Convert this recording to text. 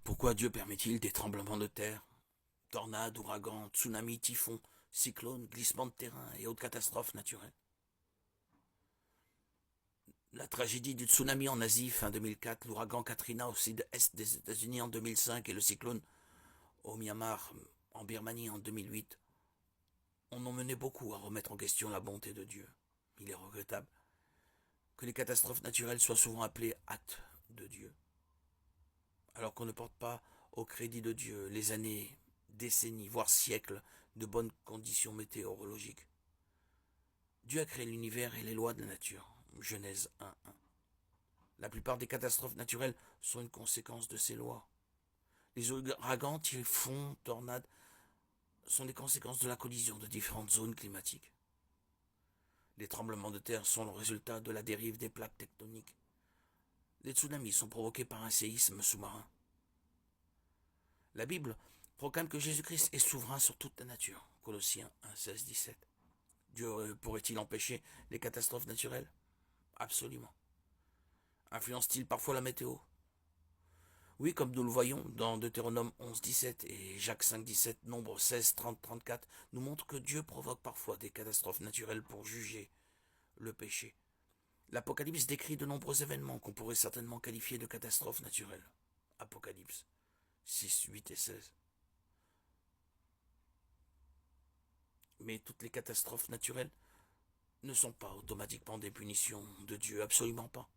Pourquoi Dieu permet-il des tremblements de terre, tornades, ouragans, tsunamis, typhons, cyclones, glissements de terrain et autres catastrophes naturelles? La tragédie du tsunami en Asie fin 2004, l'ouragan Katrina au sud-est des États-Unis en 2005 et le cyclone au Myanmar en Birmanie en 2008 en ont mené beaucoup à remettre en question la bonté de Dieu. Il est regrettable que les catastrophes naturelles soient souvent appelées actes de Dieu, alors qu'on ne porte pas au crédit de Dieu les années, décennies, voire siècles de bonnes conditions météorologiques. Dieu a créé l'univers et les lois de la nature. Genèse 1.1. La plupart des catastrophes naturelles sont une conséquence de ces lois. Les ouragans, typhons, tornades sont des conséquences de la collision de différentes zones climatiques. Les tremblements de terre sont le résultat de la dérive des plaques tectoniques. Les tsunamis sont provoqués par un séisme sous-marin. La Bible proclame que Jésus-Christ est souverain sur toute la nature. Colossiens 1, 16, 17. Dieu pourrait-il empêcher les catastrophes naturelles? Absolument. Influence-t-il parfois la météo? Oui, comme nous le voyons dans Deutéronome 11, 17 et Jacques 5, 17, Nombre 16, 30, 34, nous montre que Dieu provoque parfois des catastrophes naturelles pour juger le péché. L'Apocalypse décrit de nombreux événements qu'on pourrait certainement qualifier de catastrophes naturelles. Apocalypse 6, 8 et 16. Mais toutes les catastrophes naturelles ne sont pas automatiquement des punitions de Dieu, absolument pas.